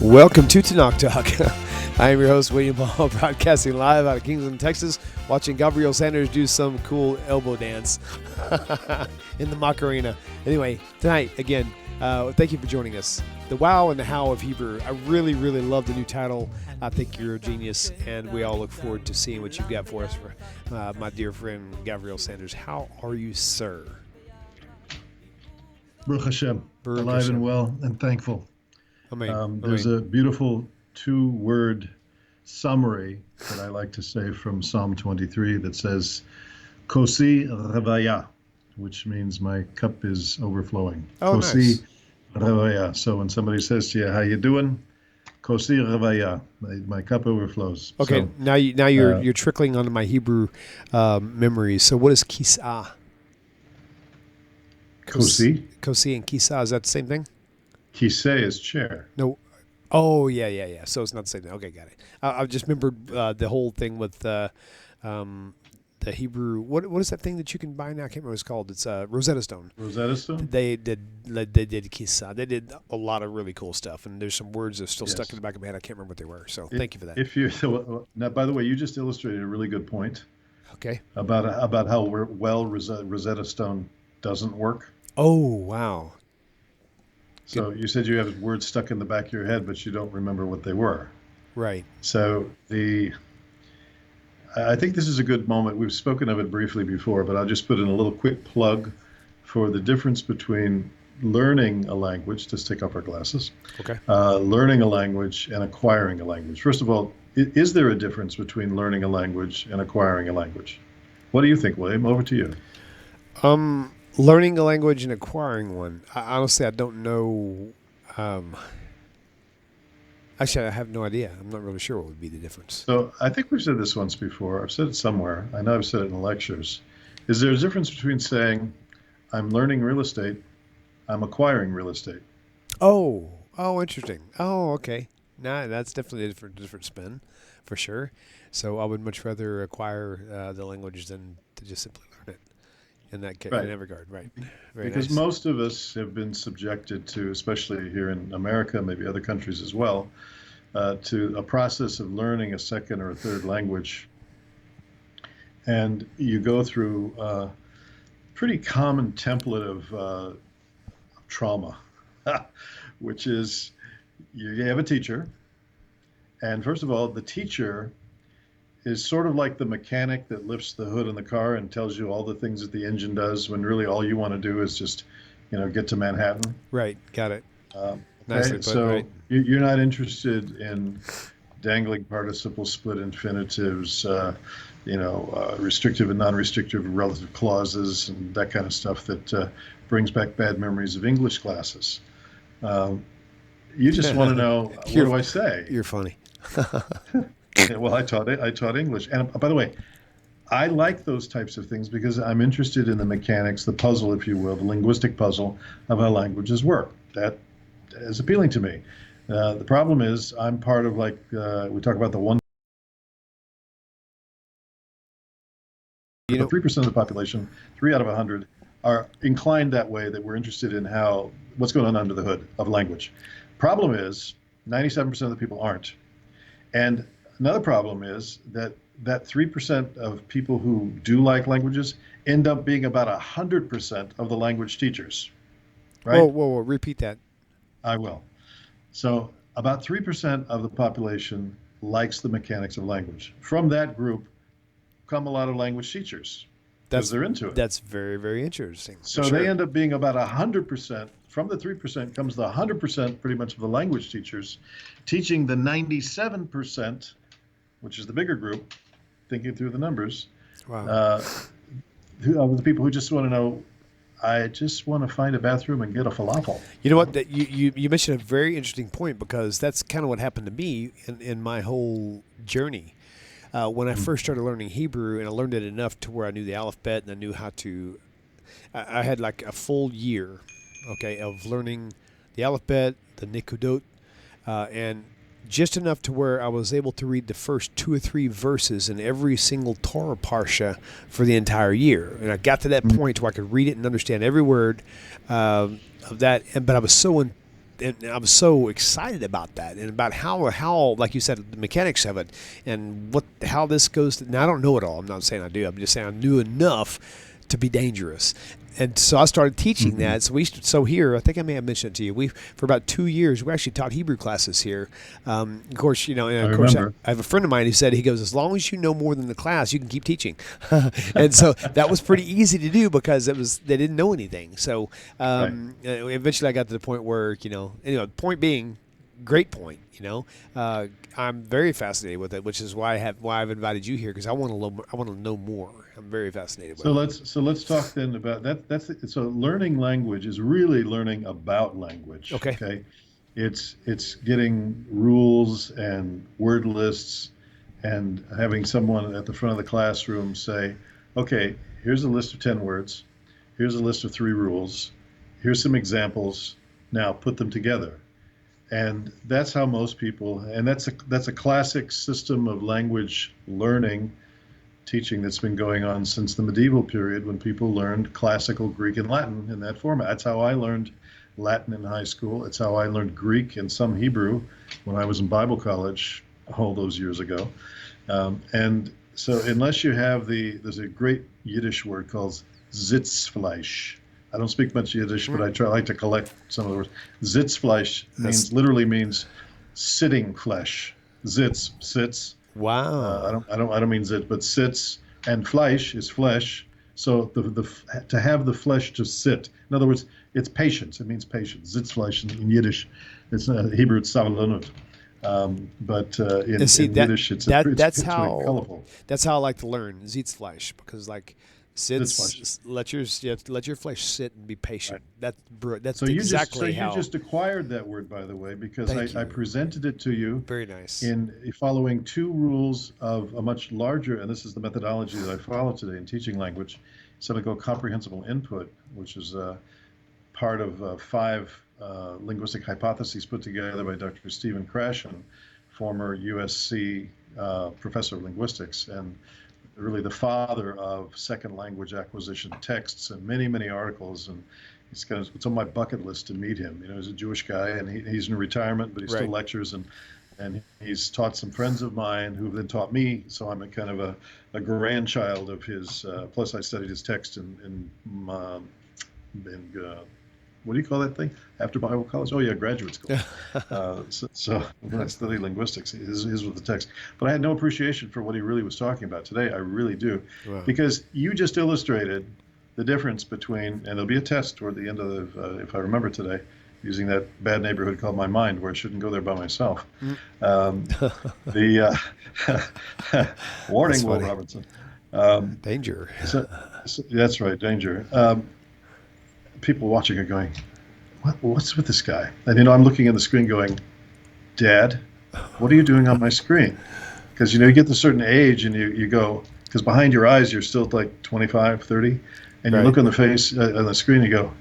Welcome to Tanakh Talk. I am your host, William Ball, broadcasting live out of Kingsland, Texas, watching Gavriel Sanders do some cool elbow dance in the Macarena. Anyway, tonight, again, thank you for joining us. The Wow and the How of Hebrew. I really, really love the new title. I think you're a genius, and we all look forward to seeing what you've got for us, my dear friend, Gavriel Sanders. How are you, sir? Baruch Hashem, Baruch alive Hashem. and well and thankful. Amen. There's a beautiful two-word summary that I like to say from Psalm 23 that says, Kosi Revaya, which means my cup is overflowing. Oh, Kosi nice. Revaya. So when somebody says to you, how you doing? Kosi Revaya, my cup overflows. Okay, so, now you're trickling onto my Hebrew memories. So what is kisah? Kosi? Kosi and kisah, is that the same thing? Kiseh is chair. No. Oh, yeah. So it's not the same thing. Okay, got it. I just remembered the whole thing with the Hebrew. What is that thing that you can buy now? I can't remember what it's called. It's Rosetta Stone. Rosetta Stone? They did kisah. They did a lot of really cool stuff, and there's some words that are still stuck in the back of my head. I can't remember what they were. So thank you for that. Now, by the way, you just illustrated a really good point. Okay. About how well Rosetta Stone doesn't work. Oh, wow. So you said you have words stuck in the back of your head, but you don't remember what they were. Right. So I think this is a good moment. We've spoken of it briefly before, but I'll just put in a little quick plug for the difference between learning a language. Let's take off our glasses. Okay. Learning a language and acquiring a language. First of all, is there a difference between learning a language and acquiring a language? What do you think, William? Over to you. Learning a language and acquiring one. Honestly, I don't know. Actually, I have no idea. I'm not really sure what would be the difference. So I think we've said this once before. I've said it somewhere. I know I've said it in lectures. Is there a difference between saying, I'm learning real estate, I'm acquiring real estate? Oh, interesting. Oh, okay. Nah, that's definitely a different spin, for sure. So I would much rather acquire the language than to just simply learn it. In that regard, right? Very because nice. Most of us have been subjected to, especially here in America, maybe other countries as well, to a process of learning a second or a third language, and you go through a pretty common template of trauma, which is you have a teacher, and first of all, the teacher is sort of like the mechanic that lifts the hood in the car and tells you all the things that the engine does when really all you want to do is just, get to Manhattan. Right. Got it. Okay, so you're not interested in dangling participle split infinitives, restrictive and non-restrictive relative clauses and that kind of stuff that brings back bad memories of English classes. You just want to know, what do I say? You're funny. Yeah, well, I taught English. And by the way, I like those types of things because I'm interested in the mechanics, the puzzle, if you will, the linguistic puzzle of how languages work. That is appealing to me. The problem is I'm part of we talk about the 3% of the population, 3 out of 100, are inclined that way, that we're interested in what's going on under the hood of language. Problem is 97% of the people aren't. And another problem is that 3% of people who do like languages end up being about 100% of the language teachers, right? Whoa, repeat that. I will. So about 3% of the population likes the mechanics of language. From that group come a lot of language teachers because they're into it. That's very, very interesting. So they end up being about 100%. From the 3% comes the 100% pretty much of the language teachers teaching the 97%, which is the bigger group, thinking through the numbers. Wow. Who are the people who just want to know, I just want to find a bathroom and get a falafel. You know what? You mentioned a very interesting point because that's kind of what happened to me in my whole journey. When I first started learning Hebrew, and I learned it enough to where I knew the alphabet and I knew how to, I had like a full year, of learning the alphabet, the nikudot, and just enough to where I was able to read the first 2 or 3 verses in every single Torah Parsha for the entire year. And I got to that point where I could read it and understand every word of that. But I was so and I was so excited about that, and about how like you said, the mechanics of it, and how this goes. Now I don't know it all. I'm not saying I do. I'm just saying I knew enough to be dangerous. And so I started teaching that. So here, I think I may have mentioned it to you. For about 2 years, we actually taught Hebrew classes here. Of course, and of course, I have a friend of mine who said, he goes, as long as you know more than the class, you can keep teaching. And so that was pretty easy to do because they didn't know anything. So eventually, I got to the point where anyway. Point being, great point. I'm very fascinated with it, which is why I've invited you here, because I want to know more. I'm very fascinated with it. So let's talk then about that. So learning language is really learning about language. Okay. It's getting rules and word lists, and having someone at the front of the classroom say, okay, here's a list of 10 words. Here's a list of 3 rules. Here's some examples. Now put them together. And that's how most people, and that's a classic system of language learning, teaching that's been going on since the medieval period, when people learned classical Greek and Latin in that format. That's how I learned Latin in high school. It's how I learned Greek and some Hebrew when I was in Bible college all those years ago. And so unless you have there's a great Yiddish word called Sitzfleisch. I don't speak much Yiddish, but I like to collect some of the words. Sitzfleisch literally means sitting flesh. Sitz, sits. Wow. I don't mean zit, but sits, and Fleisch is flesh. So to have the flesh to sit. In other words, it's patience. It means patience. Sitzfleisch in Yiddish. It's Hebrew. It's savalonut. But in Yiddish, it's very colorful. That's how I like to learn Sitzfleisch, because let your flesh sit and be patient. Right. That's exactly how. You just acquired that word, by the way, because I presented it to you. Very nice. In following 2 rules of a much larger, and this is the methodology that I follow today in teaching language, something called comprehensible input, which is part of 5 linguistic hypotheses put together by Dr. Stephen Krashen, former USC professor of linguistics, and really the father of second language acquisition texts, and many, many articles. And it's on my bucket list to meet him. He's a Jewish guy, and he's in retirement, but he still lectures, and he's taught some friends of mine who've then taught me. So I'm a kind of a grandchild of his. Plus, I studied his text in what do you call that thing after Bible college? Oh yeah, graduate school. So when I studied linguistics, his was the text. But I had no appreciation for what he really was talking about. Today, I really do. Wow. Because you just illustrated the difference between, and there'll be a test toward the end of if I remember today, using that bad neighborhood called my mind, where I shouldn't go there by myself. Warning, Will Robertson. Danger. So that's right, danger. People watching are going, what's with this guy? And I'm looking at the screen going, Dad, what are you doing on my screen? Because you get to a certain age and you go, because behind your eyes you're still like 25, 30, and you look on the face on the screen and you go,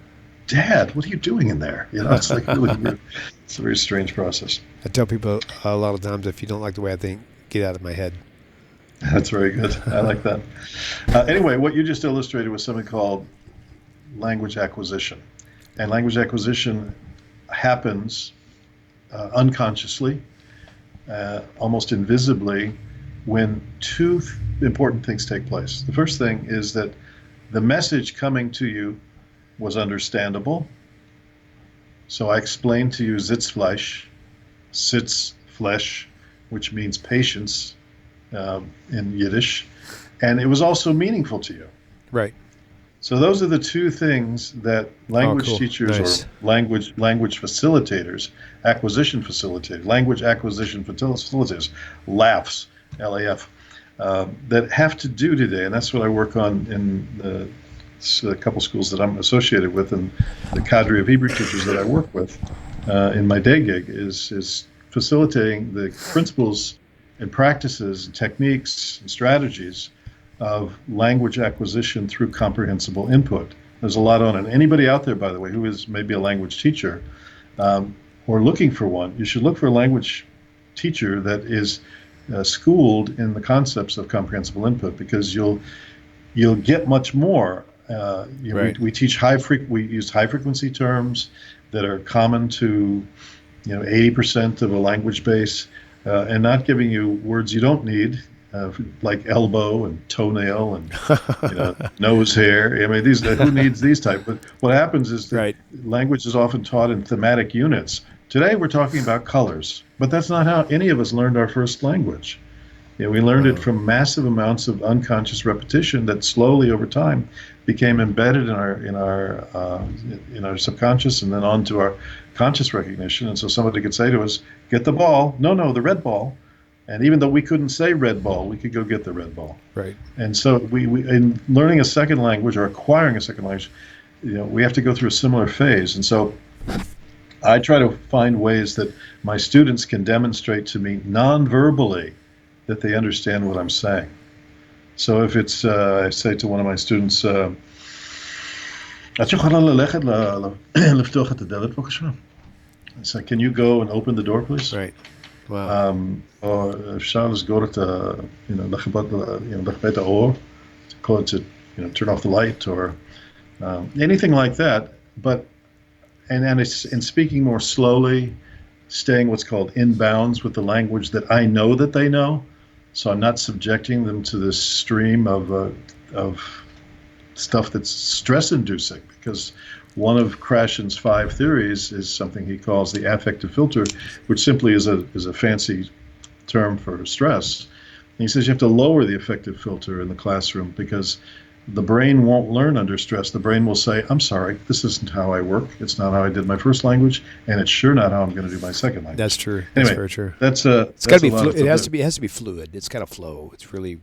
Dad, what are you doing in there? It's like really weird. It's a very strange process. I tell people a lot of times, if you don't like the way I think, get out of my head. That's very good. I like that. Anyway, what you just illustrated was something called language acquisition. And language acquisition happens unconsciously, almost invisibly, when 2 important things take place. The first thing is that the message coming to you was understandable. So I explained to you Sitzfleisch, Sitzfleisch, which means patience in Yiddish, and it was also meaningful to you. Right. So those are the 2 things that language teachers or language facilitators, language acquisition facilitators, LAF, that have to do today. And that's what I work on in a couple schools that I'm associated with, and the cadre of Hebrew teachers that I work with in my day gig is facilitating the principles and practices and techniques and strategies of language acquisition through comprehensible input. There's a lot on it. Anybody out there, by the way, who is maybe a language teacher or looking for one, you should look for a language teacher that is schooled in the concepts of comprehensible input, because you'll get much more. We teach we use high frequency terms. that are common to 80% of a language base, and not giving you words you don't need, like elbow and toenail and nose hair. I mean, these who needs these type? But what happens is that Right. language is often taught in thematic units. Today we're talking about colors, but that's not how any of us learned our first language. We learned it from massive amounts of unconscious repetition that slowly over time became embedded in our subconscious and then onto our conscious recognition. And so somebody could say to us, "Get the ball." No, the red ball. And even though we couldn't say red ball, we could go get the red ball. Right. And so we in learning a second language or acquiring a second language, we have to go through a similar phase. And so I try to find ways that my students can demonstrate to me non-verbally that they understand what I'm saying. So if it's, I say to one of my students, "את יכולה ללכת לפתוח את הדלת בבקשה?" I say, "Can you go and open the door, please?" Right. Wow. Or אפשר לסגור את לכבות האור, to turn off the light, or anything like that. But and it's in speaking more slowly, staying what's called in bounds with the language that I know that they know. So I'm not subjecting them to this stream of stuff that's stress-inducing, because one of Krashen's 5 theories is something he calls the affective filter, which simply is a fancy term for stress. And he says you have to lower the affective filter in the classroom, because the brain won't learn under stress. The brain will say, "I'm sorry, this isn't how I work. It's not how I did my first language, and it's sure not how I'm going to do my second language." That's true. Anyway, that's very true. It's got to be. It has to be fluid. It's got to flow. It's really,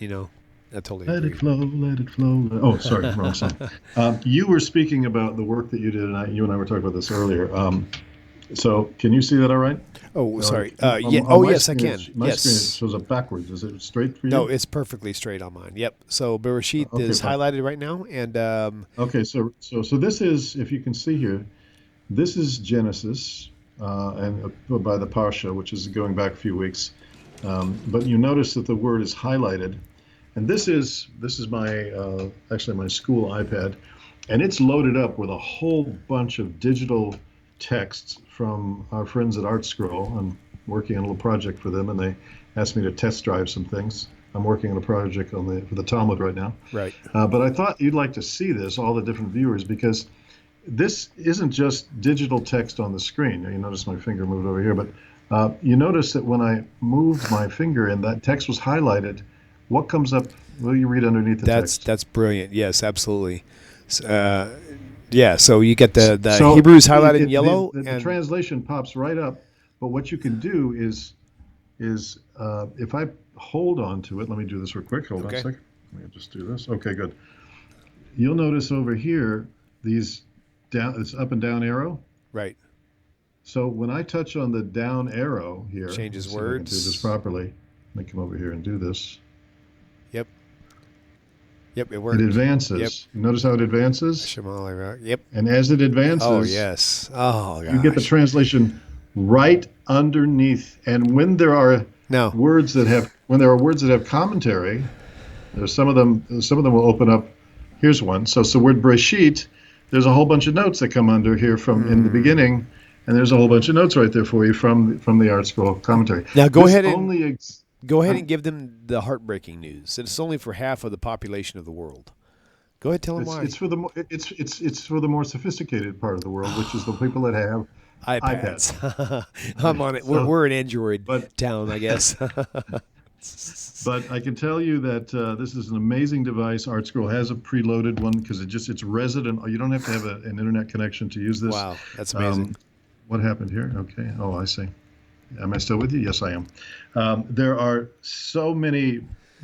I totally let agree. it flow, let it flow. Oh, sorry, wrong song. You were speaking about the work that you did, and you and I were talking about this earlier. So can you see that all right? Oh, sorry. On Yes, I can. My yes. screen shows up backwards. Is it straight for you? No, it's perfectly straight on mine. Yep. So Bereshit is fine. highlighted right now, and Okay, so this is, if you can see here, this is Genesis, and by the Parsha, which is going back a few weeks. But you notice that the word is highlighted, and this is my actually my school iPad, and it's loaded up with a whole bunch of digital texts from our friends at Art Scroll. I'm working on a little project for them, and they asked me to test drive some things. I'm working on a project for the Talmud right now. right. But I thought you'd like to see this, all the different viewers, because this isn't just digital text on the screen. Now, you notice my finger moved over here, but you notice that when I moved my finger and that text was highlighted, what comes up? Will you read underneath the text? That's brilliant. Yes, absolutely. Yeah. So you get the So Hebrews highlighted in yellow, the and translation pops right up. But what you can do is if I hold on to it, let me do this real quick. Hold on a second. Let me just do this. Okay, good. You'll notice over here this up and down arrow. right. So when I touch on the down arrow here, Changes let's see if I can words. do this properly. Let me come over here and do this. Yep, it works. It advances. Yep. Notice how it advances? Yep. And as it advances, Oh, yes. Oh, gosh. you get the translation right underneath. And when there are words that have commentary, there's some of them will open up. Here's one. So it's the word Breshit. There's a whole bunch of notes that come under here from in the beginning, and there's a whole bunch of notes right there for you from the Art Scroll commentary. Now go ahead and give them the heartbreaking news. It's only for half of the population of the world. Go ahead, tell them why. It's for the more sophisticated part of the world, which is the people that have iPads. I'm on it. We're an Android town, I guess. But I can tell you that this is an amazing device. Art Scroll has a preloaded one because it's resident. You don't have to have an internet connection to use this. Wow, that's amazing. What happened here? Okay. Oh, I see. Am I still with you? Yes, I am. There are so many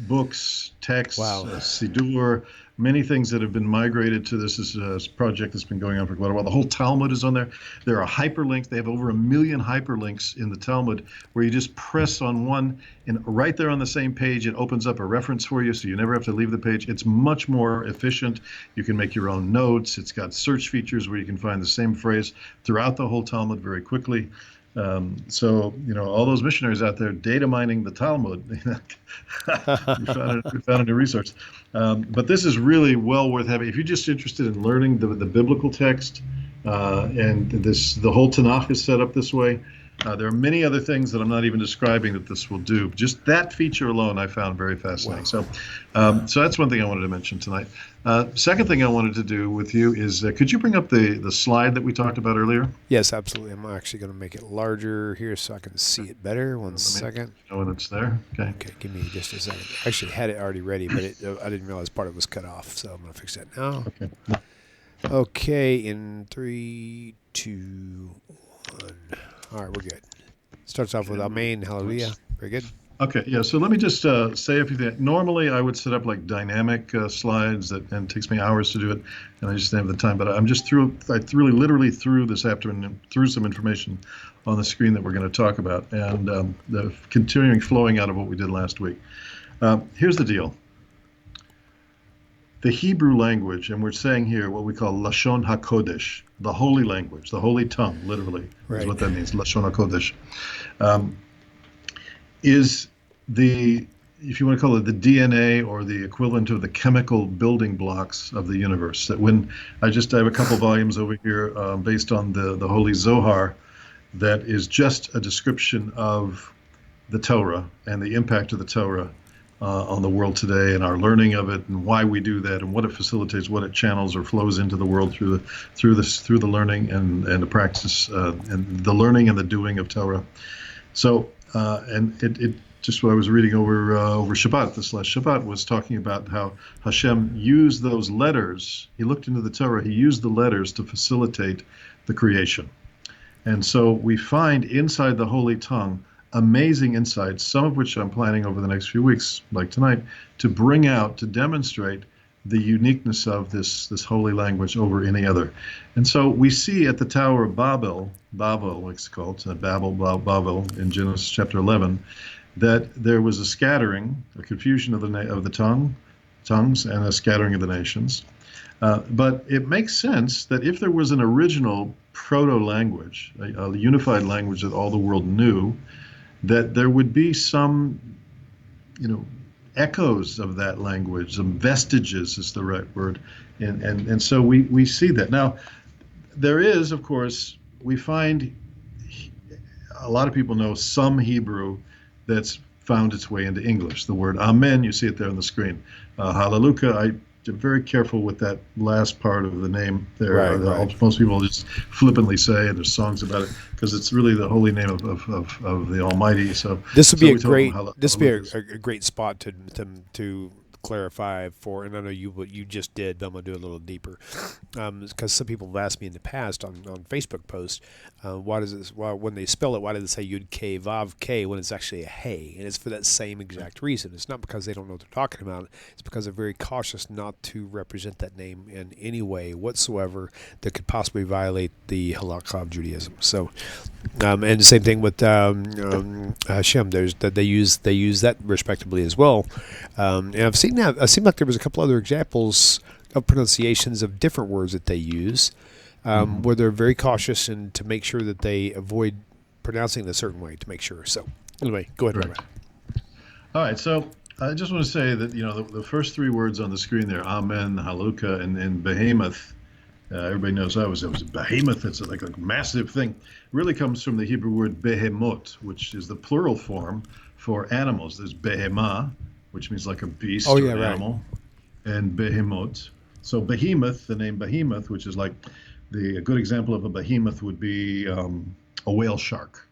books, texts, Sidur, many things that have been migrated to this. This is a project that's been going on for quite a while. The whole Talmud is on there. There are hyperlinks. They have over 1 million hyperlinks in the Talmud where you just press on one, and right there on the same page, it opens up a reference for you, so you never have to leave the page. It's much more efficient. You can make your own notes. It's got search features where you can find the same phrase throughout the whole Talmud very quickly. So, all those missionaries out there data mining the Talmud, we found a new resource. But this is really well worth having. If you're just interested in learning the biblical text, And the whole Tanakh is set up this way. There are many other things that I'm not even describing that this will do. Just that feature alone I found very fascinating. Wow. So that's one thing I wanted to mention tonight. Second thing I wanted to do with you is, could you bring up the slide that we talked about earlier? Yes, absolutely. I'm actually going to make it larger here so I can see it better. One second. Oh, and it's there? Okay. Okay, give me just a second. I actually had it already ready, but I didn't realize part of it was cut off, so I'm going to fix that now. Okay. Okay, in 3, 2, 1. All right, we're good. Starts off with Amen, Hallelujah. Very good. Okay, yeah, so let me just say a few things. Normally, I would set up like dynamic slides, and it takes me hours to do it, and I just didn't have the time. But I literally threw this afternoon, threw some information on the screen that we're going to talk about, and the continuing flowing out of what we did last week. Here's the deal. The Hebrew language, and we're saying here what we call Lashon HaKodesh, the holy language, the holy tongue, literally, is what that means, Lashon HaKodesh, is if you want to call it the DNA or the equivalent of the chemical building blocks of the universe. That when I have a couple volumes over here based on the Holy Zohar, that is just a description of the Torah and the impact of the Torah on the world today, and our learning of it, and why we do that, and what it facilitates, what it channels or flows into the world through the learning and the practice and the learning and the doing of Torah. So and it just what I was reading over Shabbat, this last Shabbat, was talking about how Hashem used those letters. He looked into the Torah. He used the letters to facilitate the creation, and so we find inside the Holy Tongue amazing insights, some of which I'm planning over the next few weeks, like tonight, to bring out, to demonstrate the uniqueness of this holy language over any other. And so we see at the Tower of Babel, like it's called, Babel in Genesis chapter 11, that there was a scattering, a confusion of the tongues, and a scattering of the nations. But it makes sense that if there was an original proto-language, a unified language that all the world knew, that there would be some, echoes of that language, some vestiges is the right word, and so we see that. Now, there is, of course, we find a lot of people know some Hebrew that's found its way into English. The word Amen, you see it there on the screen. Hallelujah, I'm very careful with that last part of the name there. Right. Most people just flippantly say, and there's songs about it, because it's really the holy name of the Almighty. So this would be a great spot to clarify for, and I know what you just did, but I'm going to do a little deeper, because some people have asked me in the past on Facebook posts, why does this? Well, when they spell it, why does it say Yud K Vav K when it's actually a Hey? And it's for that same exact reason. It's not because they don't know what they're talking about. It's because they're very cautious not to represent that name in any way whatsoever that could possibly violate the halakha of Judaism. So, and the same thing with Hashem. They use that respectively as well. And I've seen that. It seemed like there was a couple other examples of pronunciations of different words that they use, where they're very cautious and to make sure that they avoid pronouncing it a certain way to make sure. So anyway, go ahead. Right. All right. So I just want to say that, the first three words on the screen there, Amen, Haluka, and Behemoth, everybody knows that was behemoth. It's like a massive thing. It really comes from the Hebrew word behemot, which is the plural form for animals. There's behemah, which means like a beast or an animal, and behemoth. So behemoth, the name behemoth, which is like a good example of a behemoth would be a whale shark,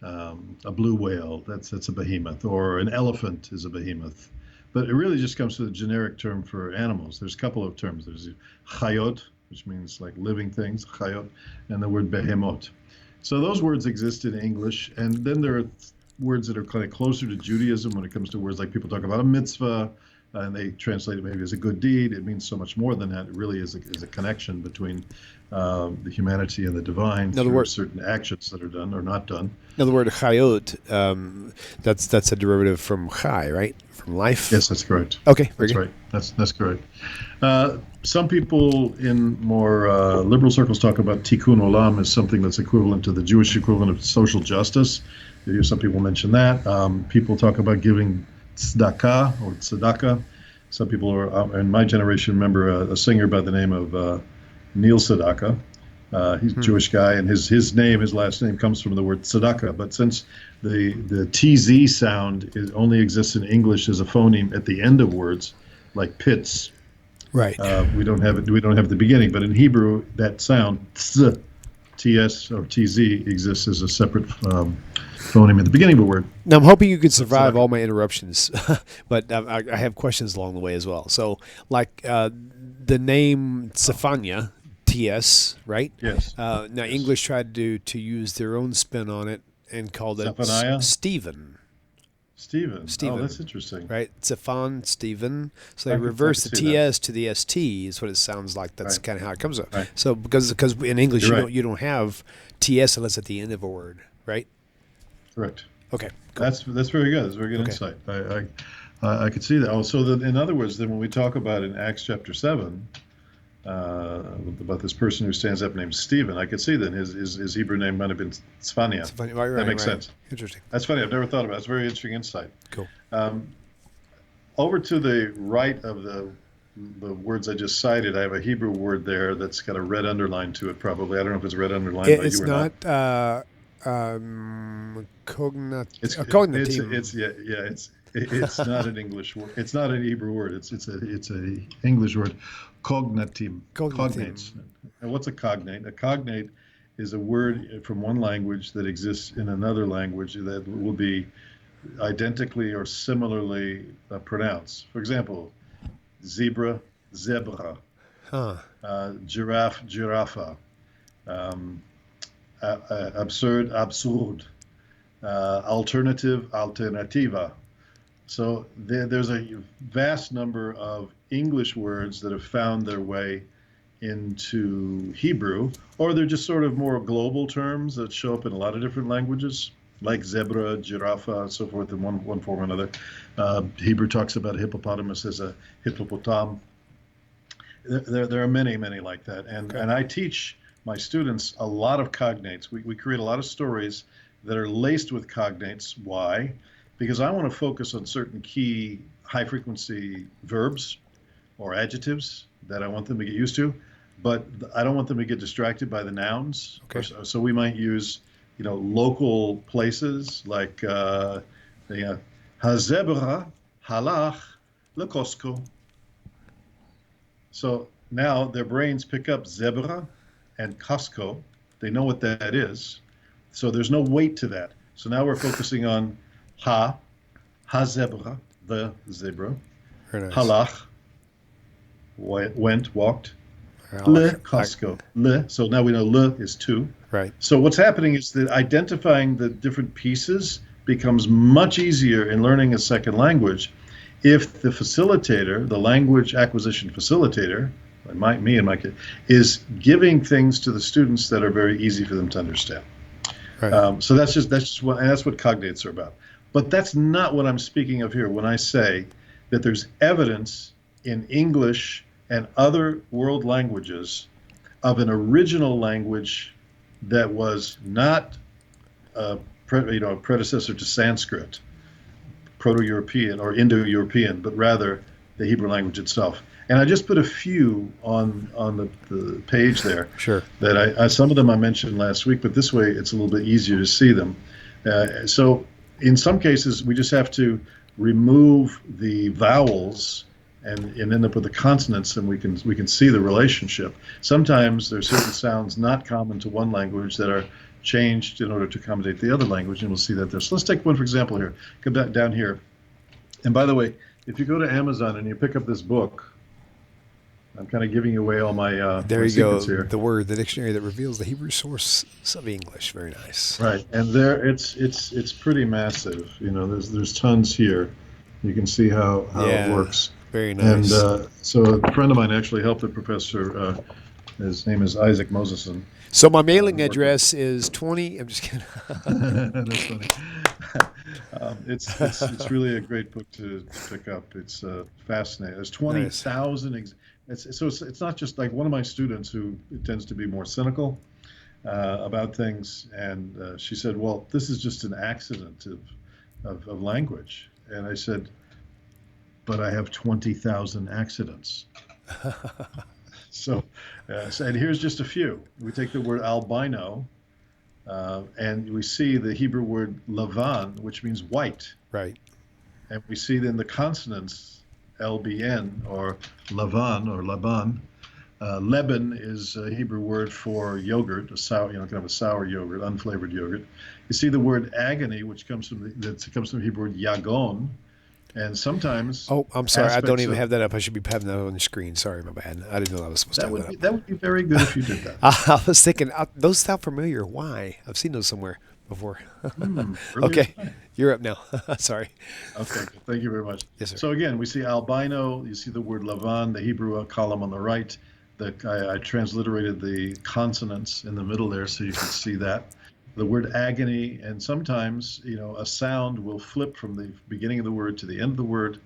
a blue whale. That's a behemoth, or an elephant is a behemoth. But it really just comes to the generic term for animals. There's a couple of terms. There's chayot, which means like living things, chayot, and the word behemoth. So those words exist in English, and then there are words that are kind of closer to Judaism when it comes to words like people talk about a mitzvah, and they translate it maybe as a good deed. It means so much more than that. It really is a connection between the humanity and the divine through certain actions that are done or not done. Now, the word chayot, that's a derivative from chai, right? From life? Yes, that's correct. Okay, that's right. That's correct. Some people in more liberal circles talk about tikkun olam as something that's equivalent to the Jewish equivalent of social justice. You hear some people mention that. People talk about giving tzedakah or tzedakah. Some people are, in my generation, remember a singer by the name of Neil Sedaka. He's a Jewish guy, and his last name comes from the word tzedakah. But since the TZ sound only exists in English as a phoneme at the end of words, like pits, Right. we don't have it. We don't have the beginning. But in Hebrew, that sound TS or TZ exists as a separate phoneme at the beginning of a word. Now, I'm hoping you can survive all my interruptions, but I have questions along the way as well. So, like the name Stefania, TS, right? Yes. Now, Yes. English tried to use their own spin on it and called it Stephen. Stephen. Oh, that's interesting. Right? Stefan, Stephen. So they reverse the TS to the ST is what it sounds like. That's kind of how it comes up. Right. So because in English you don't have TS unless at the end of a word, right? Correct. Okay. Cool. That's very good. That's very good insight. I could see that. Oh, so that in other words, then when we talk about in Acts chapter 7 about this person who stands up named Stephen, I could see that his Hebrew name might have been Sfania. That makes sense. Interesting. That's funny. I've never thought about it. It's a very interesting insight. Cool. Over to the right of the words I just cited, I have a Hebrew word there that's got a red underline to it. Probably. I don't know if it's red underline. It's not. Cognitive. It's not an English word. It's not an Hebrew word. It's a English word. Cognates. And what's a cognate? A cognate is a word from one language that exists in another language that will be identically or similarly pronounced. For example, zebra, zebra, giraffe, giraffa, absurd, absurd, alternative, alternativa. So there's a vast number of English words that have found their way into Hebrew, or they're just sort of more global terms that show up in a lot of different languages, like zebra, giraffe, and so forth in one form or another. Hebrew talks about a hippopotamus as a hippopotam. There are many, many like that. And I teach my students a lot of cognates. We create a lot of stories that are laced with cognates. Why? Because I want to focus on certain key high-frequency verbs or adjectives that I want them to get used to, but I don't want them to get distracted by the nouns. Okay. So we might use, local places like hazebra halach lekosko. So now their brains pick up zebra and Costco. They know what that is. So there's no weight to that. So now we're focusing on hazebra, the zebra. Very nice. Halach, walked. Le, Costco. Le, so now we know le is two. Right. So what's happening is that identifying the different pieces becomes much easier in learning a second language if the facilitator, the language acquisition facilitator, me and my kid, is giving things to the students that are very easy for them to understand. Right. So that's just what, and that's what cognates are about. But that's not what I'm speaking of here when I say that there's evidence in English and other world languages of an original language that was not a predecessor to Sanskrit, Proto-European or Indo-European, but rather the Hebrew language itself. And I just put a few on the page there. Sure. That some of them I mentioned last week, but this way it's a little bit easier to see them. So in some cases, we just have to remove the vowels and end up with the consonants, and we can see the relationship. Sometimes there's certain sounds not common to one language that are changed in order to accommodate the other language, and we'll see that there. So let's take one for example here. Come down here. And by the way, if you go to Amazon and you pick up this book, I'm kind of giving away all my there my you go. here. The dictionary that reveals the Hebrew source of English. Very nice. Right, and there it's pretty massive. There's tons here. You can see how it works. Very nice. And so a friend of mine actually helped the professor. His name is Isaac Moseson. So my mailing address is 20. I'm just kidding. That's funny. It's really a great book to pick up. It's fascinating. There's 20,000. It's not just like one of my students who tends to be more cynical about things, and she said, "Well, this is just an accident of language." And I said, "But I have 20,000 accidents." And here's just a few. We take the word albino, and we see the Hebrew word lavan, which means white. Right. And we see then the consonants, LBN, or lavan, or laban. Leben is a Hebrew word for yogurt, a sour, kind of a sour yogurt, unflavored yogurt. You see the word agony, which comes from the Hebrew word yagon, and sometimes. Oh, I'm sorry. I don't even of, have that up. I should be having that on the screen. Sorry, my bad. I didn't know I was supposed to have that up. That would be very good if you did that. I was thinking, those sound familiar. Why? I've seen those somewhere before. Okay, you're up now. Sorry. Okay, thank you very much. Yes, sir. So again, we see albino. You see the word lavan, the Hebrew column on the right. I transliterated the consonants in the middle there so you can see that. The word agony, and sometimes, a sound will flip from the beginning of the word to the end of the word.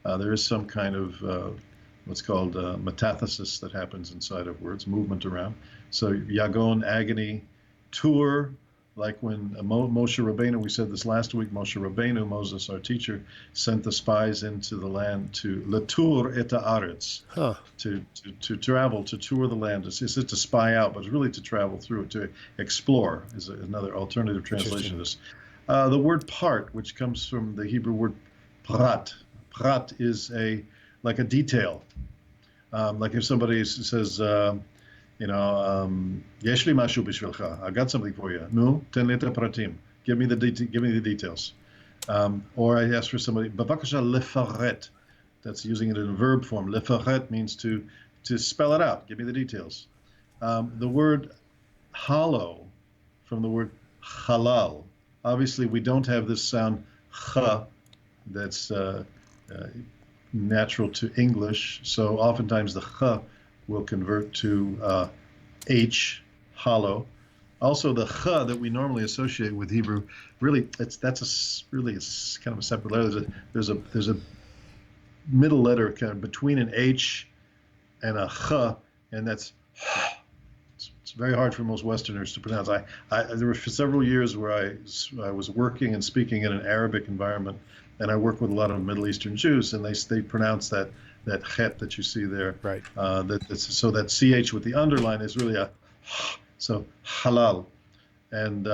There is some kind of what's called metathesis that happens inside of words, movement around. So yagon, agony, tur, like when Moshe Rabbeinu, we said this last week, Moshe Rabbeinu, Moses, our teacher, sent the spies into the land to letur et haaretz, to travel, to tour the land. It's to spy out, but it's really to travel through it, to explore, is another alternative translation of this. The word part, which comes from the Hebrew word prat. Prat is like a detail. Like if somebody says, יש לי משהו בשבילך. I got something for you. נו, תן לי את הפרטים. Give me the details. Or I ask for somebody, בבקשה לפרט. That's using it in a verb form. לפרט means to spell it out. Give me the details. The word hollow, from the word halal. Obviously, we don't have this sound ch that's natural to English. So oftentimes the ch will convert to H, hollow. Also, the ch that we normally associate with Hebrew, really, it's kind of a separate letter. There's a middle letter kind of between an H and a ch, and that's. It's very hard for most Westerners to pronounce. There were several years where I was working and speaking in an Arabic environment, and I worked with a lot of Middle Eastern Jews, and they pronounce that chet that you see there. Right. So that ch with the underline is really so halal, and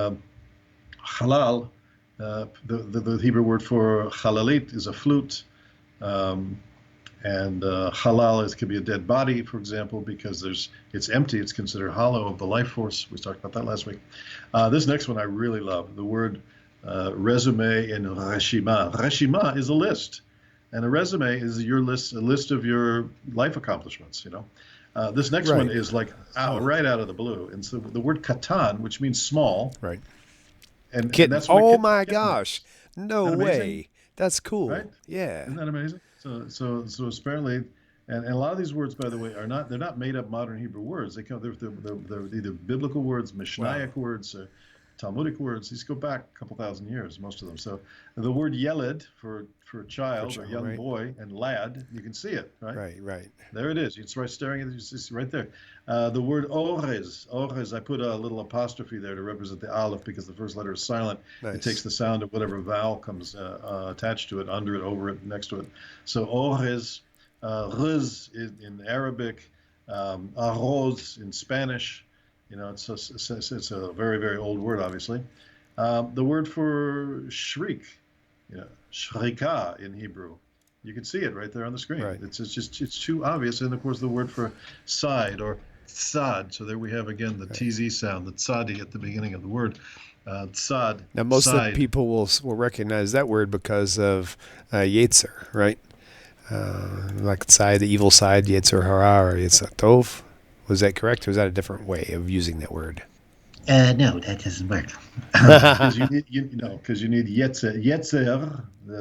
halal, the Hebrew word for halalit is a flute, and halal could be a dead body, for example, because it's empty. It's considered hollow of the life force. We talked about that last week. This next one I really love. The word resume in reshima. Reshima is a list. And a resume is a list of your life accomplishments, This next one is like right out of the blue. And so the word katan, which means small. Right. And that's what my gosh. No way. That's cool. Right? Yeah. Isn't that amazing? So apparently, and a lot of these words, by the way, they're not made up modern Hebrew words. They're either biblical words, Missionary words, Talmudic words. These go back a couple thousand years, most of them. So the word yeled for a child or young boy, and lad, you can see it, right? Right. There it is. It's right staring at it. It's right there. The word orez, I put a little apostrophe there to represent the aleph because the first letter is silent. Nice. It takes the sound of whatever vowel comes attached to it, under it, over it, next to it. So orez, riz in Arabic, arroz in Spanish. It's a very, very old word, obviously. The word for shriek, shrika in Hebrew. You can see it right there on the screen. Right. It's too obvious. And of course, the word for side or tzad. So there we have again the TZ sound, the tzadi at the beginning of the word. Tzad. Now, most of the people will recognize that word because of Yetzer, right? Like tzad, the evil side, Yetzer hara or Yetzer tov. Was that correct, or is that a different way of using that word? No, that doesn't work. Because you need yetzer.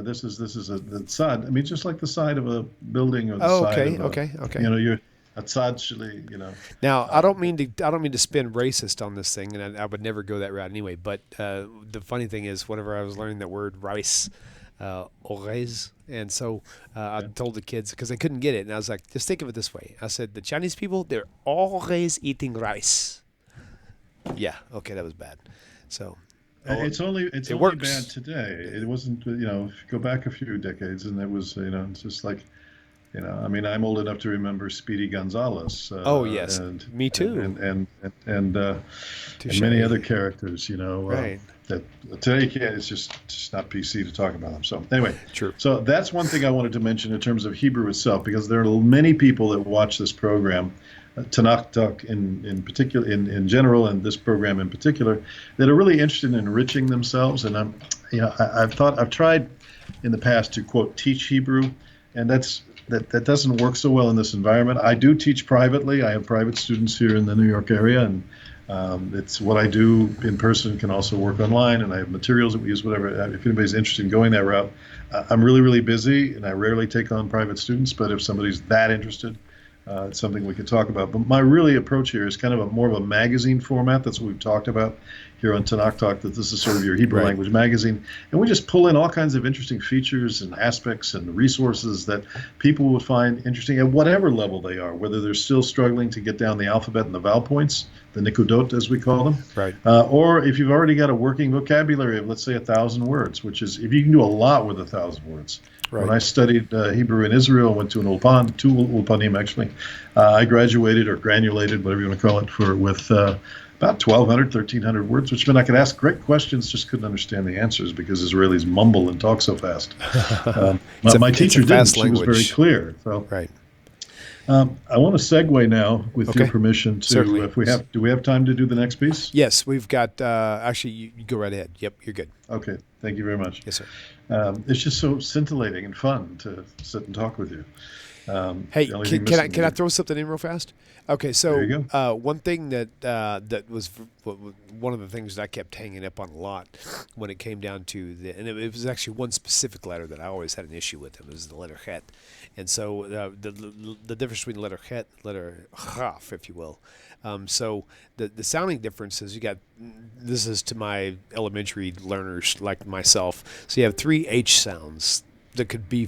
This is the tzad. I mean, just like the side of a building or the side of okay. You're a tzad. Now, I don't mean to spin racist on this thing, and I would never go that route anyway. But the funny thing is, whenever I was learning that word rice, orez, and so I told the kids because they couldn't get it, and I was like, just think of it this way. I said, the Chinese people, they're always eating rice. Yeah, okay, that was bad. So it's only works. Bad today. It wasn't, if you go back a few decades, and it was, it's just like You know, I mean, I'm old enough to remember Speedy Gonzales. Oh yes, and me too. And many other characters. You know, right. that today it's just not PC to talk about them. So anyway, True. so that's one thing I wanted to mention in terms of Hebrew itself, because there are many people that watch this program, Tanakh Talk in particular, in general, and this program in particular, that are really interested in enriching themselves. And I've tried in the past to quote teach Hebrew, and that doesn't work so well in this environment. I do teach privately. I have private students here in the New York area, and it's what I do in person, can also work online, and I have materials that we use, whatever. If anybody's interested in going that route, I'm really, really busy, and I rarely take on private students, but if somebody's that interested, it's something we could talk about. But my really approach here is kind of more of a magazine format. That's what we've talked about here on Tanakh Talk, that this is sort of your Hebrew language magazine. And we just pull in all kinds of interesting features and aspects and resources that people would find interesting at whatever level they are, whether they're still struggling to get down the alphabet and the vowel points, the nikudot as we call them, right. Or if you've already got a working vocabulary of, let's say, 1,000 words, which is, if you can do a lot with 1,000 words. Right. When I studied Hebrew in Israel, went to an ulpan, 2 ulpanim actually, I graduated or granulated, whatever you want to call it, with about 1,200, 1,300 words, which meant I could ask great questions, just couldn't understand the answers because Israelis mumble and talk so fast. My teacher didn't. She was very clear. So, right. I want to segue now, with your permission, to Certainly. do we have time to do the next piece? Yes, we've got. Actually, you go right ahead. Yep, you're good. Okay, thank you very much. Yes, sir. It's just so scintillating and fun to sit and talk with you. Hey, can I throw something in real fast? Okay, so there you go. One thing that was one of the things that I kept hanging up on a lot when it came down to and it was actually one specific letter that I always had an issue with. It was the letter Het, and so the difference between the letter Het, letter Chaf, if you will. So the sounding difference is this is to my elementary learners like myself. So you have 3 H sounds that could be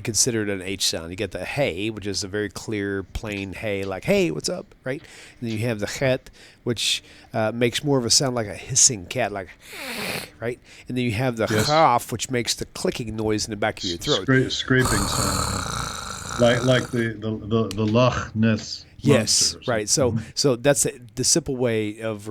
considered an H sound. You get the hey, which is a very clear, plain hey, like hey, what's up, right? And then you have the Het, which makes more of a sound like a hissing cat, like right. And then you have the Chaf, which makes the clicking noise in the back of your throat, scraping sound, like the Loch Ness. Yes, right. So that's the simple way of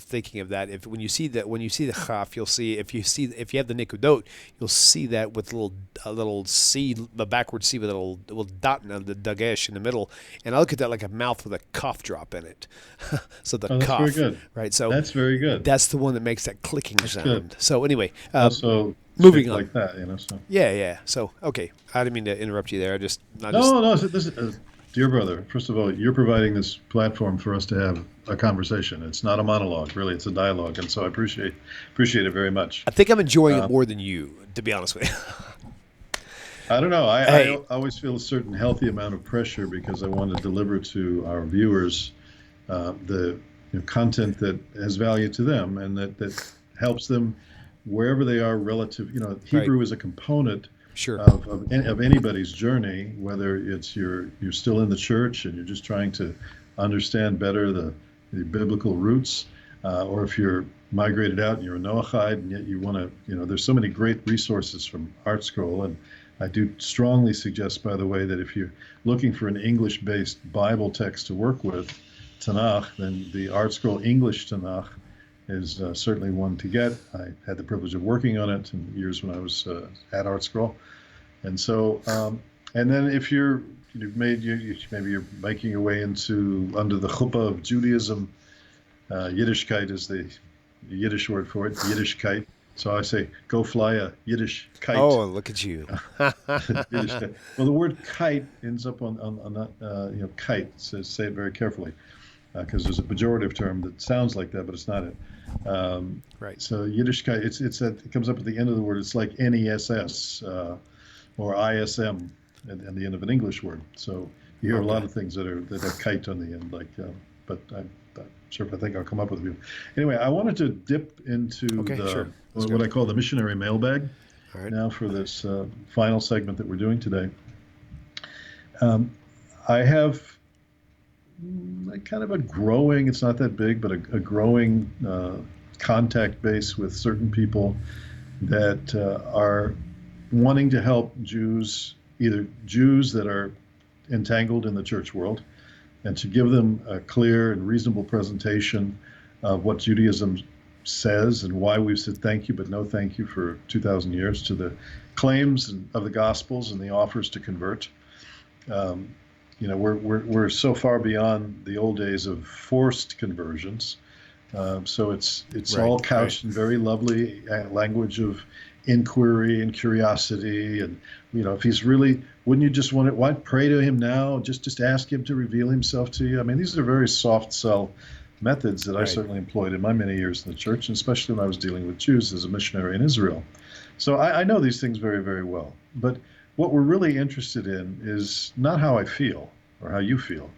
thinking of that. When you see the chaf, you'll see if you have the nikudot, you'll see that with a little C, the backward C with a little dot in the dagesh in the middle, and I look at that like a mouth with a cough drop in it. So the cough, that's very good. Right? So that's very good. That's the one that makes that clicking sound. Good. So anyway, also moving on like that, you know. So yeah. So okay, I didn't mean to interrupt you there. No. This is. Dear brother, first of all, you're providing this platform for us to have a conversation. It's not a monologue, really. It's a dialogue, and so I appreciate it very much. I think I'm enjoying it more than you, to be honest with you. I don't know. I always feel a certain healthy amount of pressure because I want to deliver to our viewers the content that has value to them and that helps them wherever they are relative. Hebrew is a component. Sure. Of anybody's journey, whether it's you're still in the church and you're just trying to understand better the biblical roots, or if you're migrated out and you're a Noahide and yet you want to, there's so many great resources from ArtScroll, and I do strongly suggest, by the way, that if you're looking for an English-based Bible text to work with, Tanakh, then the ArtScroll English Tanakh is certainly one to get. I had the privilege of working on it in years when I was at ArtScroll. And so, and then if maybe you're making your way into under the chuppah of Judaism, Yiddishkeit is the Yiddish word for it, Yiddishkeit. So I say, go fly a Yiddish kite. Oh, look at you. Well, the word kite ends up on that, kite, so say it very carefully, because there's a pejorative term that sounds like that, but it's not it. Right. So Yiddishkeit, it comes up at the end of the word. It's like NESS or ISM at the end of an English word. So you hear a lot of things that have kite on the end, but I'm sure if I think I'll come up with a few. Anyway, I wanted to dip into what I call the missionary mailbag now for this final segment that we're doing today. I have kind of a growing, it's not that big, but a growing contact base with certain people that are wanting to help Jews either Jews that are entangled in the church world, and to give them a clear and reasonable presentation of what Judaism says and why we've said thank you but no thank you for 2,000 years to the claims of the Gospels and the offers to convert. We're so far beyond the old days of forced conversions. So it's right, all couched in very lovely language of inquiry and curiosity. And, if he's really, wouldn't you just want to pray to him now? Just ask him to reveal himself to you. I mean, these are very soft sell methods that I certainly employed in my many years in the church, and especially when I was dealing with Jews as a missionary in Israel. So I know these things very, very well. But what we're really interested in is not how I feel or how you feel.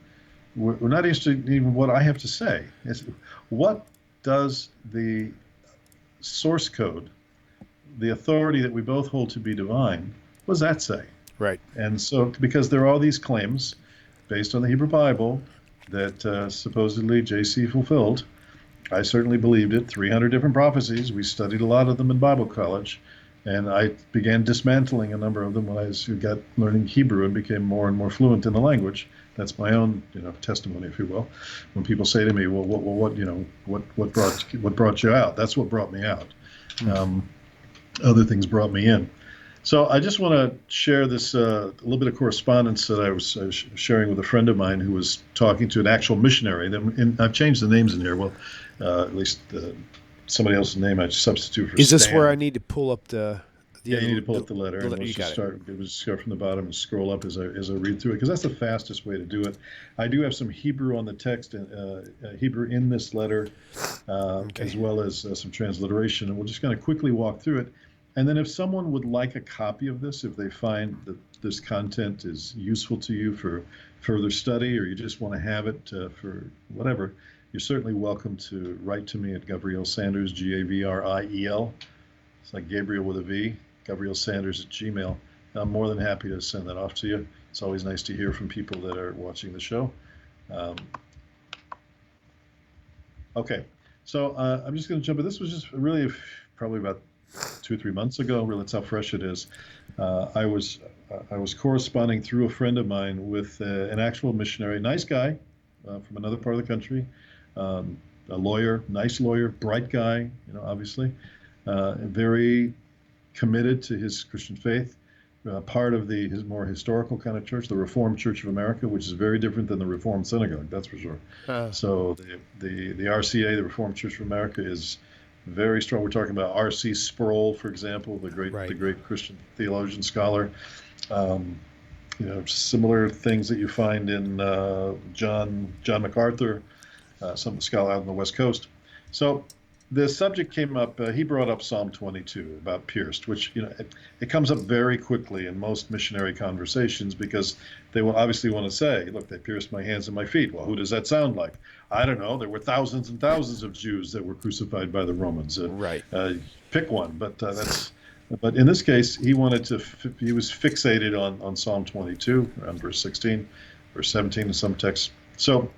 We're not interested in even what I have to say. It's what does the source code, the authority that we both hold to be divine, what does that say? Right. And so, because there are all these claims based on the Hebrew Bible that supposedly JC fulfilled, I certainly believed it. 300 different prophecies. We studied a lot of them in Bible college. And I began dismantling a number of them when I got learning Hebrew and became more and more fluent in the language. That's my own, testimony, if you will. When people say to me, "Well, what brought you out?" That's what brought me out. Other things brought me in. So I just want to share this a little bit of correspondence that I was sharing with a friend of mine who was talking to an actual missionary. And I've changed the names in here. Well, at least somebody else's name I substitute for. Is this Stan. where I need to pull up the? Yeah, you need to pull up the letter. And You got it. We'll just start from the bottom and scroll up as I read through it, because that's the fastest way to do it. I do have some Hebrew on the text, Hebrew in this letter, as well as some transliteration, and we're just going to quickly walk through it. And then if someone would like a copy of this, if they find that this content is useful to you for further study, or you just want to have it for whatever, you're certainly welcome to write to me at Gavriel Sanders, Gavriel. It's like Gabriel with a V, Gavriel Sanders at Gmail. I'm more than happy to send that off to you. It's always nice to hear from people that are watching the show. Okay, so I'm just going to jump in. This was just really probably about 2 or 3 months ago. Really, that's how fresh it is. I was corresponding through a friend of mine with an actual missionary, nice guy from another part of the country, a lawyer, nice lawyer, bright guy, obviously, very committed to his Christian faith. Part of his more historical kind of church, the Reformed Church of America, which is very different than the Reformed Synagogue, that's for sure. So the RCA, the Reformed Church of America, is very strong. We're talking about R.C. Sproul, for example, the great Christian theologian scholar. Similar things that you find in John MacArthur, some scholar out on the West Coast. So the subject came up. He brought up Psalm 22 about pierced, which it comes up very quickly in most missionary conversations, because they will obviously want to say, "Look, they pierced my hands and my feet." Well, who does that sound like? I don't know. There were thousands and thousands of Jews that were crucified by the Romans. Pick one, but in this case, he was fixated on Psalm 22, around verse 16, verse 17 in some texts. So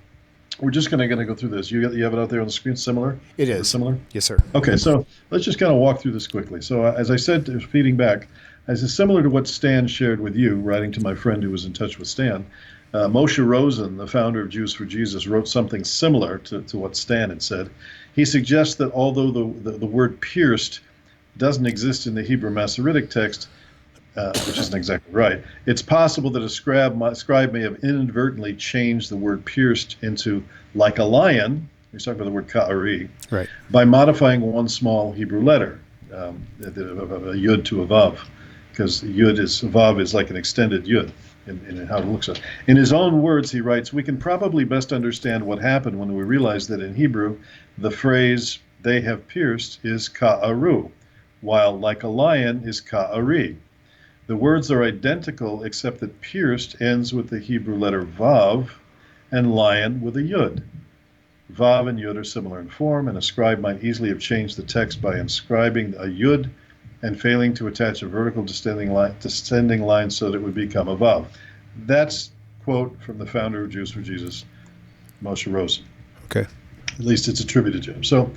we're just going to go through this. You have it out there on the screen, similar? It is. Similar? Yes, sir. Okay, so let's just kind of walk through this quickly. So as I said, feeding back, as is similar to what Stan shared with you, writing to my friend who was in touch with Stan, Moshe Rosen, the founder of Jews for Jesus, wrote something similar to what Stan had said. He suggests that although the word pierced doesn't exist in the Hebrew Masoretic text, which isn't exactly right, it's possible that a scribe may have inadvertently changed the word pierced into like a lion. He's talking about the word ka'ari, right, by modifying one small Hebrew letter, a yud to a vav, because vav is like an extended yud in how it looks like. In his own words, he writes, "We can probably best understand what happened when we realize that in Hebrew, the phrase 'they have pierced' is ka'aru, while like a lion is ka'ari. The words are identical, except that pierced ends with the Hebrew letter vav and lion with a yud. Vav and yud are similar in form, and a scribe might easily have changed the text by inscribing a yud and failing to attach a vertical descending line so that it would become a vav." That's quote from the founder of Jews for Jesus, Moshe Rosen. Okay. At least it's attributed to him. So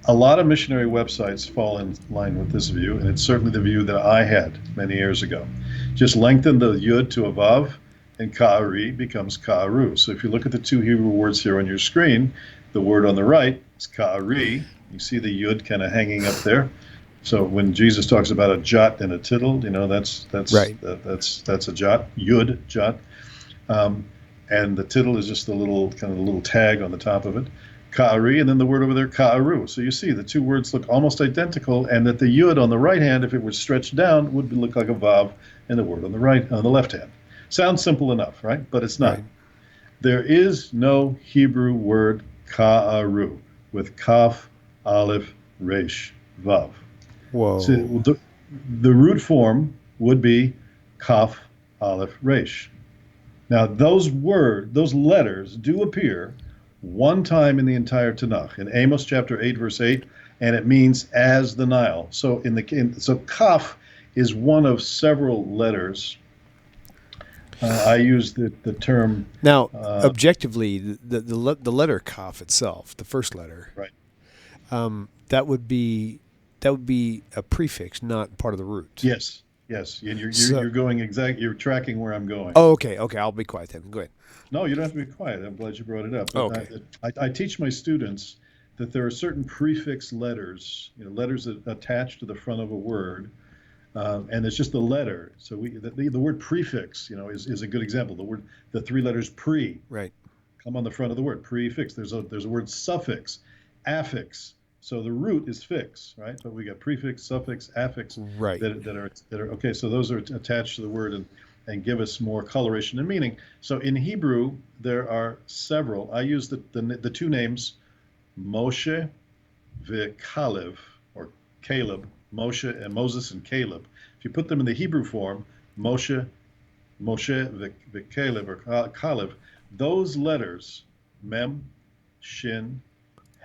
a lot of missionary websites fall in line with this view, and it's certainly the view that I had many years ago. Just lengthen the yud to a vav, and ka'ari becomes ka'aru. So if you look at the two Hebrew words here on your screen, the word on the right is ka'ari. You see the yud kind of hanging up there. So when Jesus talks about a jot and a tittle, that's Right. that's a jot, yud, jot, and the tittle is just the little tag on the top of it. Ka'ari, and then the word over there, ka'aru. So you see the two words look almost identical, and that the yud on the right hand, if it were stretched down, would look like a vav, and the word on the left hand. Sounds simple enough, right? But it's not. Right. There is no Hebrew word ka'aru with kaf, aleph, resh, vav. Whoa. So the root form would be kaf, aleph, resh. Now those letters do appear one time in the entire Tanakh, in Amos chapter 8, verse 8, and it means as the Nile. So so kaf is one of several letters. I use the term. Now, objectively, the letter kaf itself, the first letter, right? That would be a prefix, not part of the root. Yes, and you're going exactly. You're tracking where I'm going. Oh, okay. I'll be quiet then. Go ahead. No, you don't have to be quiet. I'm glad you brought it up. Okay. I teach my students that there are certain prefix letters, letters that attach to the front of a word, and it's just the letter. So the word prefix, is a good example. The three letters pre, right, come on the front of the word. Prefix. There's a word suffix, affix. So the root is fix, right? But we got prefix, suffix, affix, right, that are okay. So those are attached to the word and give us more coloration and meaning. So in Hebrew, there are several. I use the two names, Moshe v'Kalev, or Caleb, Moshe and Moses and Caleb. If you put them in the Hebrew form, Moshe v'Kalev, or Kalev, those letters, Mem, Shin,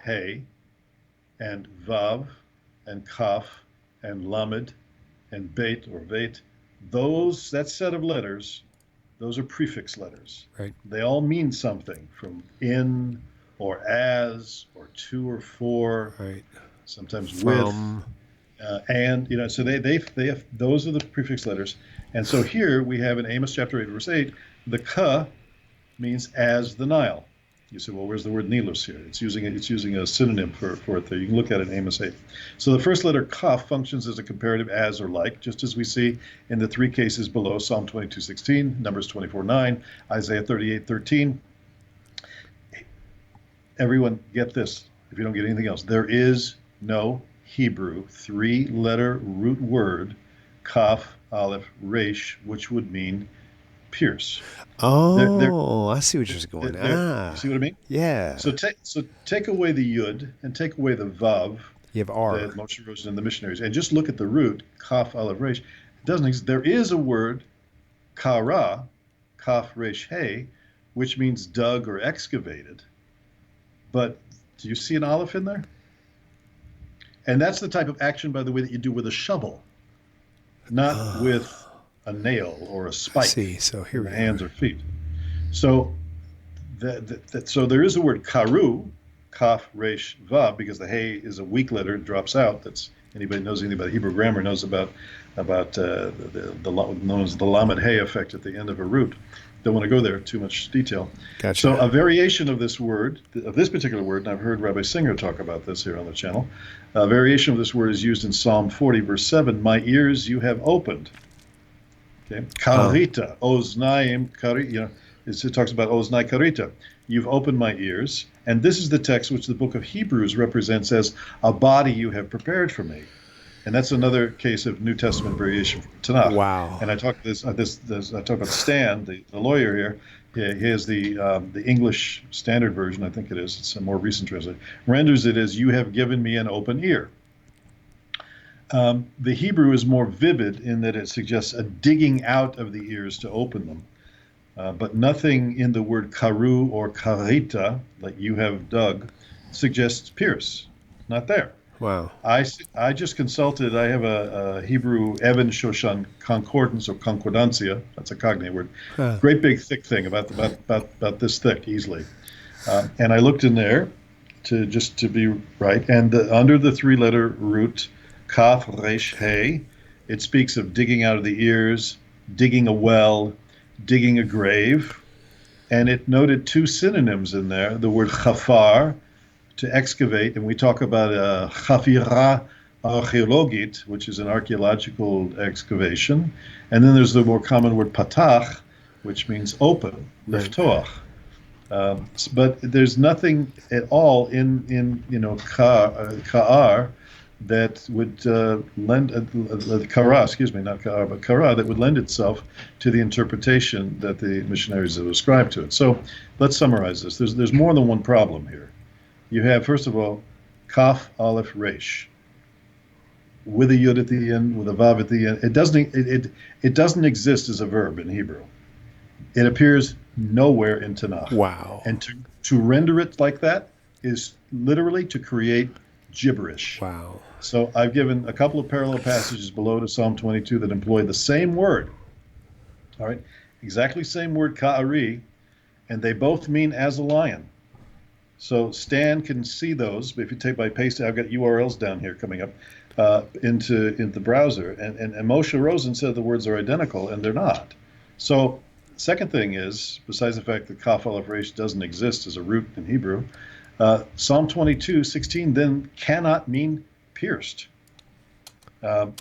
He, and Vav, and Kaf, and Lamed, and Beit, or Veit, that set of letters, those are prefix letters. Right. They all mean something, from in, or as, or to, or for. Right. Sometimes From. With, and so they have, those are the prefix letters. And so here we have in Amos chapter 8, verse 8, the ka means as the Nile. You say, well, where's the word Nilus here? It's using a synonym for it there. You can look at it in Amos 8. So the first letter kaf functions as a comparative as or like, just as we see in the three cases below: Psalm 22:16, Numbers 24:9, Isaiah 38:13. Everyone get this, if you don't get anything else. There is no Hebrew three-letter root word, kaf, aleph, resh, which would mean pierce. Oh, I see what you're going. You see what I mean? Yeah. So take away the yud and take away the vav. You have R. That Moshe wrote in the Missionaries, and just look at the root, kaf, aleph, resh. It doesn't exist. There is a word, kara, kaf, resh, he, which means dug or excavated. But do you see an aleph in there? And that's the type of action, by the way, that you do with a shovel, not with a nail or a spike. See, so here we in the hands or feet. So so there is a word karu, kaf, resh, vav, because the hey is a weak letter, it drops out. That's anybody knows anything about Hebrew grammar knows about the known as the lamed hey effect at the end of a root. Don't want to go there too much detail. Gotcha. So a variation of this word, of this particular word, and I've heard Rabbi Singer talk about this here on the channel. A variation of this word is used in Psalm 40, verse 7. My ears you have opened. Okay, karita, oznaim karita. It talks about oznai karita. You've opened my ears, and this is the text which the book of Hebrews represents as a body you have prepared for me, and that's another case of New Testament variation from Tanakh. Wow. And I talk about Stan, the lawyer here. He has the English Standard Version, I think it is. It's a more recent translation. Renders it as you have given me an open ear. The Hebrew is more vivid in that it suggests a digging out of the ears to open them. But nothing in the word karu or karita, like you have dug, suggests pierce. Not there. Wow. I just consulted. I have a Hebrew Evan Shoshan concordance or concordancia. That's a cognate word. Great big thick thing about this thick easily. And I looked in there, to be right. And under the three-letter root, kaf resh hey, it speaks of digging out of the ears, digging a well, digging a grave. And it noted two synonyms in there, the word chafar, to excavate, and we talk about chafira archeologit, which is an archaeological excavation. And then there's the more common word patach, which means open, liftoach. But there's nothing at all in ka'ar that would lend kara, excuse me, not ka'ar, but kara, that would lend itself to the interpretation that the missionaries have ascribed to it. So let's summarize this. There's more than one problem here. You have, first of all, kaf aleph resh, with a yud at the end, with a vav at the end. It doesn't exist as a verb in Hebrew. It appears nowhere in Tanakh. Wow. And to render it like that is literally to create gibberish. Wow. So I've given a couple of parallel passages below to Psalm 22 that employ the same word. All right, exactly same word, ka'ari, and they both mean as a lion. So Stan can see those. But if you take by pasting, I've got URLs down here coming up into the browser. And Moshe Rosen said the words are identical, and they're not. So second thing is, besides the fact that kaf aleph resh doesn't exist as a root in Hebrew, Psalm 22:16 then cannot mean pierced. The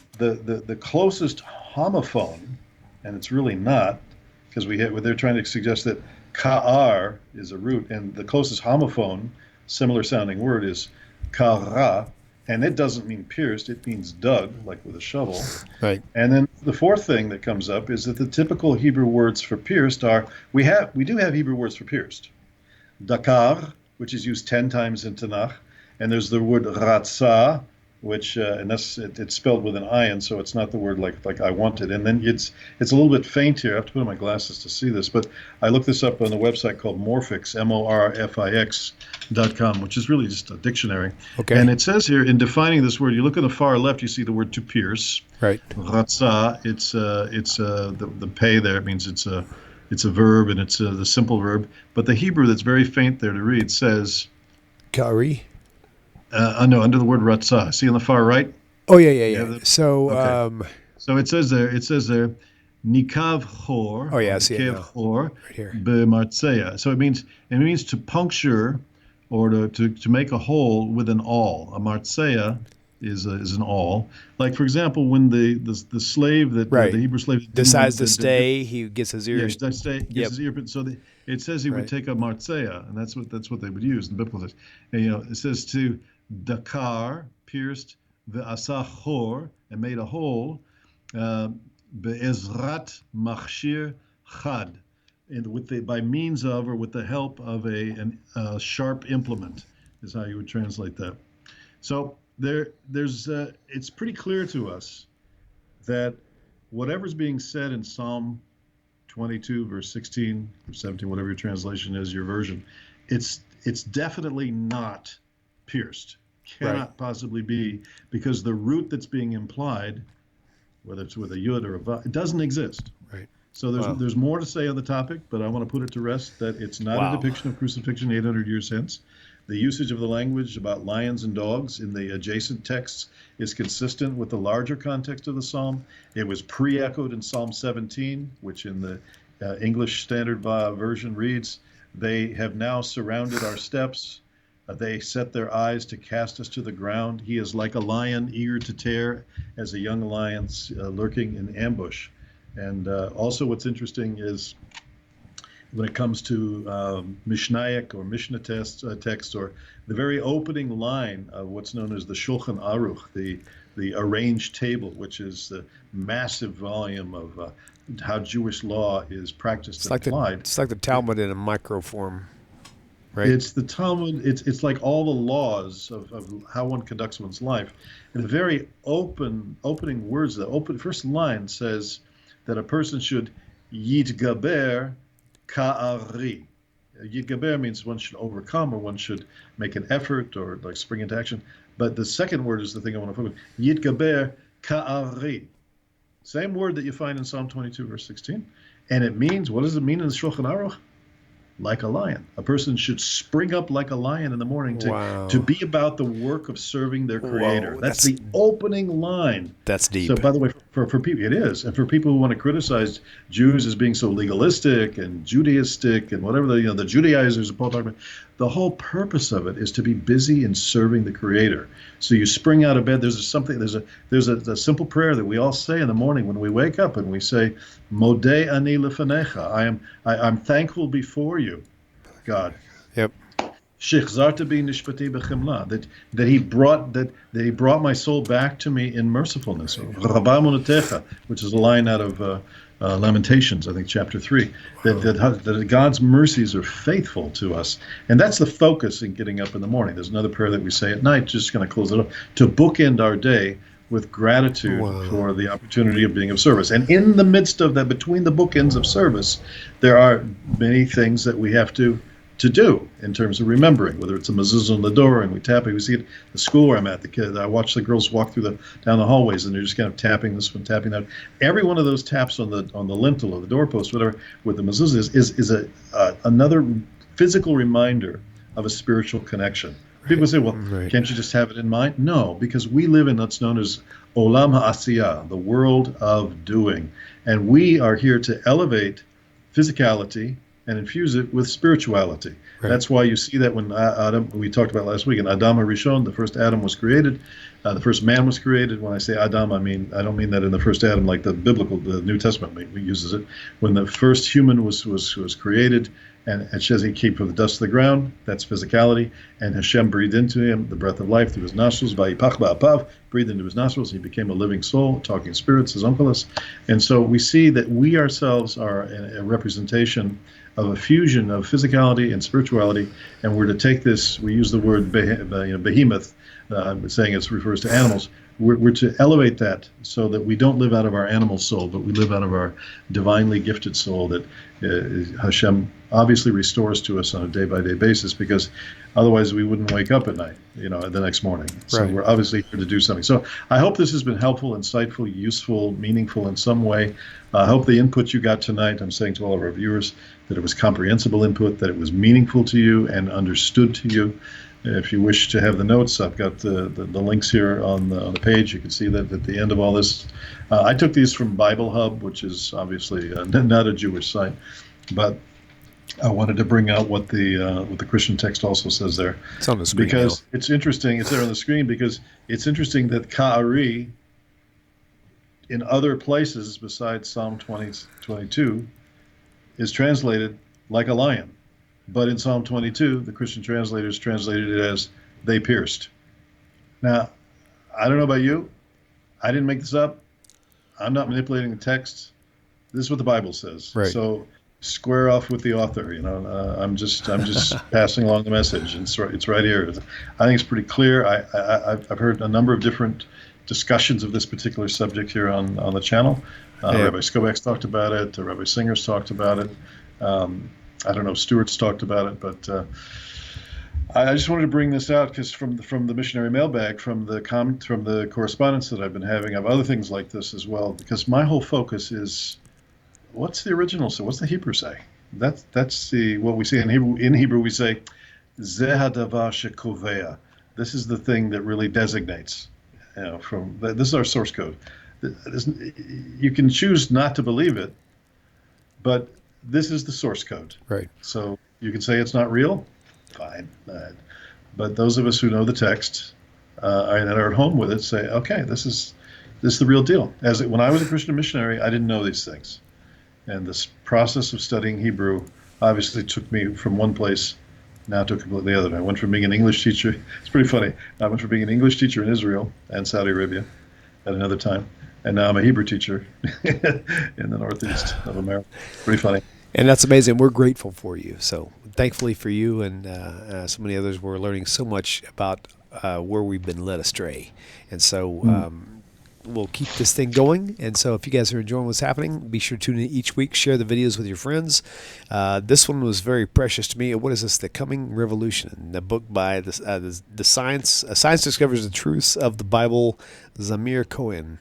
closest homophone, and it's really not, because they're trying to suggest that ka'ar is a root, and the closest homophone, similar sounding word, is kara, and it doesn't mean pierced, it means dug, like with a shovel. Right. And then the fourth thing that comes up is that the typical Hebrew words for pierced are, we do have Hebrew words for pierced. Dakar, which is used 10 times in Tanakh, and there's the word ratzah, which and it's spelled with an ayin, so it's not the word like I wanted. And then it's a little bit faint here. I have to put on my glasses to see this, but I looked this up on a website called Morphix, morfix.com, which is really just a dictionary. Okay. And it says here, in defining this word, you look on the far left, you see the word to pierce. Right. Ratzah, it's the pay there. It means it's a verb, and it's the simple verb. But the Hebrew that's very faint there to read says, Kari. no, under the word ratzah. See on the far right? Oh, yeah. So, okay. So it says there, nikav chor. Oh, yeah, I see it now. Chor, right here. b'martzeya. So it means to puncture or to make a hole with an awl. A martzeya is an awl. Like, for example, when the slave that right. the Hebrew slave decides to stay, he gets his ears. Yeah, gets his ear. So it says he would take a martzeya, and that's what they would use in biblical text. And it says to dakar, pierced, ve'asah chor, and made a hole, be'ezrat machshir chad, and by means of or with the help of a sharp implement, is how you would translate that. So there's it's pretty clear to us that whatever's being said in Psalm 22, verse 16 or 17, whatever your translation is, your version, it's definitely not pierced. Cannot possibly be, because the root that's being implied, whether it's with a yud or a vav, it doesn't exist. Right. So there's more to say on the topic, but I want to put it to rest that it's not a depiction of crucifixion 800 years hence. The usage of the language about lions and dogs in the adjacent texts is consistent with the larger context of the psalm. It was pre-echoed in Psalm 17, which in the English Standard Version reads, "They have now surrounded our steps. They set their eyes to cast us to the ground. He is like a lion eager to tear, as a young lion lurking in ambush." And also what's interesting is when it comes to Mishnaic or Mishnah text, or the very opening line of what's known as the Shulchan Aruch, the arranged table, which is the massive volume of how Jewish law is practiced and applied. It's like the Talmud in a micro form. Right. It's the Talmud. It's like all the laws of how one conducts one's life. And the very opening words, the first line says that a person should yitgaber ka'ari. Yitgaber means one should overcome, or one should make an effort, or like spring into action. But the second word is the thing I want to focus on. Yitgaber ka'ari. Same word that you find in Psalm 22, verse 16. And it means, what does it mean in the Shulchan Aruch? like a lion. A person should spring up like a lion in the morning Wow. to be about the work of serving their Creator. Whoa, That's the opening line. That's deep. So, by the way, for people, it is. And for people who want to criticize Jews as being so legalistic and Judaistic and whatever, the Judaizers that Paul talked about, the whole purpose of it is to be busy in serving the Creator. So you spring out of bed. There's a simple prayer that we all say in the morning when we wake up, and we say, Modeh ani lefanecha. I'm thankful before you, God. Yep. Shechzarta bi nishpati b'chemla, that he brought my soul back to me in mercifulness. Rabbi monotecha, which is a line out of Lamentations, I think, chapter 3, that God's mercies are faithful to us. And that's the focus in getting up in the morning. There's another prayer that we say at night, just going to close it up, to bookend our day with gratitude for the opportunity of being of service. And in the midst of that, between the bookends of service, there are many things that we have to do in terms of remembering, whether it's a mezuzah on the door and we tap it. We see it at the school where I'm at. The kid, I watch the girls walk through down the hallways, and they're just kind of tapping this one, tapping that. Every one of those taps on the lintel or the doorpost, whatever, with the mezuzah is another physical reminder of a spiritual connection. People say, well, can't you just have it in mind? No, because we live in what's known as olam ha'asiyah, the world of doing, and we are here to elevate physicality and infuse it with spirituality. Right. That's why you see that when Adam, we talked about last week, in Adam HaRishon, the first Adam was created, the first man was created. When I say Adam, I don't mean that in the first Adam like the New Testament uses it. When the first human was created, and it says he came from the dust of the ground, that's physicality, and Hashem breathed into him the breath of life through his nostrils, vayipach ba'apav, breathed into his nostrils, he became a living soul, talking spirits, his unkelos. And so we see that we ourselves are a representation of a fusion of physicality and spirituality, and we're to take this, we use the word behemoth, saying it refers to animals. We're to elevate that so that we don't live out of our animal soul, but we live out of our divinely gifted soul that Hashem obviously restores to us on a day-by-day basis, because otherwise we wouldn't wake up at night, the next morning. So we're obviously here to do something. So I hope this has been helpful, insightful, useful, meaningful in some way. I hope the input you got tonight, I'm saying to all of our viewers, that it was comprehensible input, that it was meaningful to you and understood to you. If you wish to have the notes, I've got the links here on the page. You can see that at the end of all this. I took these from Bible Hub, which is obviously not a Jewish site, but I wanted to bring out what the Christian text also says there. It's on the screen. Because it's interesting. It's there on the screen because it's interesting that Ka'ari in other places besides Psalm 22 is translated like a lion. But in Psalm 22, the Christian translators translated it as they pierced. Now, I don't know about you. I didn't make this up. I'm not manipulating the text. This is what the Bible says. Right. So square off with the author. I'm just passing along the message. It's right here. I think it's pretty clear. I've heard a number of different discussions of this particular subject here on the channel. Rabbi Skobac talked about it. Rabbi Singer's talked about it. I don't know if Stuart's talked about it, but I just wanted to bring this out because from the missionary mailbag, from the correspondence that I've been having, I have other things like this as well. Because my whole focus is, what's the original say? What's the Hebrew say? That's what we say in Hebrew. In Hebrew, we say, Zeh hadavar shekovea. This is the thing that really designates. This is our source code. You can choose not to believe it, but this is the source code. Right. So you can say it's not real, fine. But those of us who know the text and are at home with it say, okay, this is the real deal. When I was a Christian missionary, I didn't know these things. And this process of studying Hebrew obviously took me from one place now to a completely other. I went from being an English teacher. It's pretty funny. I went from being an English teacher in Israel and Saudi Arabia at another time. And now I'm a Hebrew teacher in the Northeast of America. Pretty funny. And that's amazing. We're grateful for you. So thankfully for you and so many others, we're learning so much about where we've been led astray. And so we'll keep this thing going. And so if you guys are enjoying what's happening, be sure to tune in each week. Share the videos with your friends. This one was very precious to me. What is this? The Coming Revolution, the book by the Science Discovers the Truths of the Bible, Zamir Cohen.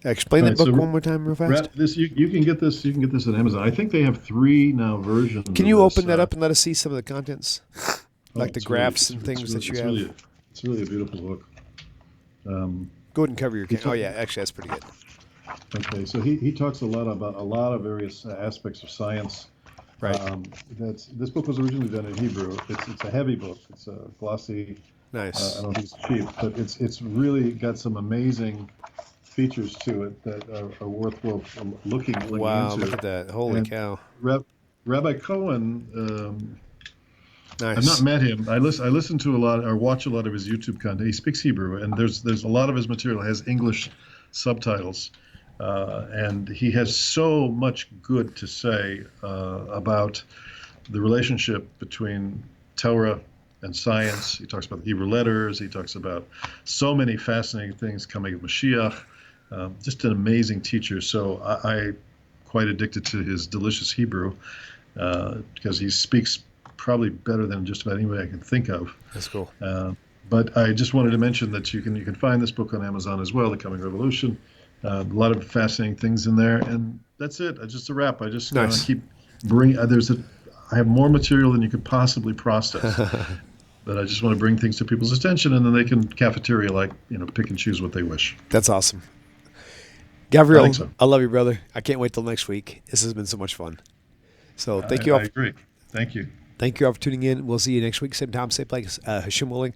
Explain All that right, book so one more time real fast. This you can get this on Amazon. I think they have 3 now versions. Can you of this, open that up and let us see some of the contents? Like the it's really- graphs and things that you it's have? It's really a beautiful book. Go ahead and cover your camera. Oh, yeah, actually, that's pretty good. Okay, so he talks a lot about a lot of various aspects of science. Right. This book was originally done in Hebrew. It's a heavy book. It's a glossy. Nice. I don't think it's cheap, but it's really got some amazing features to it that are worthwhile looking Wow, into. look at that. Holy cow. Rabbi Cohen, Nice. I've not met him. I listen to a lot or watch a lot of his YouTube content. He speaks Hebrew, and there's a lot of his material has English subtitles, and he has so much good to say about the relationship between Torah and science. He talks about the Hebrew letters. He talks about so many fascinating things coming of Mashiach. Just an amazing teacher. So I quite addicted to his delicious Hebrew because he speaks probably better than just about anybody I can think of. That's cool. But I just wanted to mention that you can find this book on Amazon as well, The Coming Revolution. A lot of fascinating things in there, and that's it. Just a wrap. I just keep bring. I have more material than you could possibly process. But I just want to bring things to people's attention, and then they can cafeteria pick and choose what they wish. That's awesome. Gavriel, I think so. I love you, brother. I can't wait till next week. This has been so much fun. So thank you all. I agree. Thank you. Thank you all for tuning in. We'll see you next week, same time, same place, Hashem willing.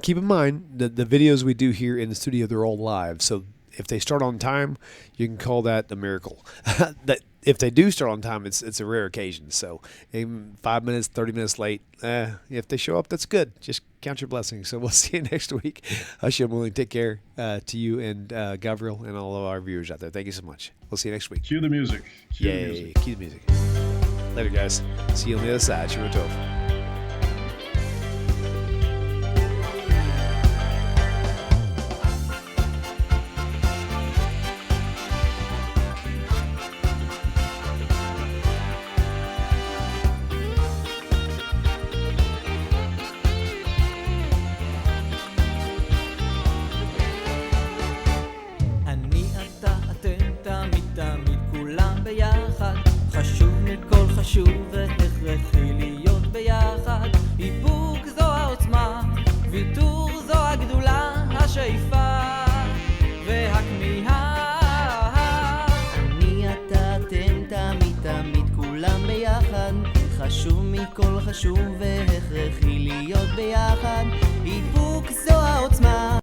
Keep in mind that the videos we do here in the studio, they're all live. So if they start on time, you can call that a miracle. That if they do start on time, it's a rare occasion. So even 5 minutes, 30 minutes late, if they show up, that's good. Just count your blessings. So we'll see you next week. Hashem willing. Take care to you and Gavriel and all of our viewers out there. Thank you so much. We'll see you next week. Cue the music. Yay. Cue the music. Later, guys. See you on the other side. Shura Tov. חשוב והכרחי להיות ביחד. איפוק זו העוצמה, ויתור זו הגדולה, השאיפה והכמיהה. אני אתה אתם תמיד תמיד כולם ביחד. חשוב מכל חשוב והכרחי להיות ביחד. איפוק זו העוצמה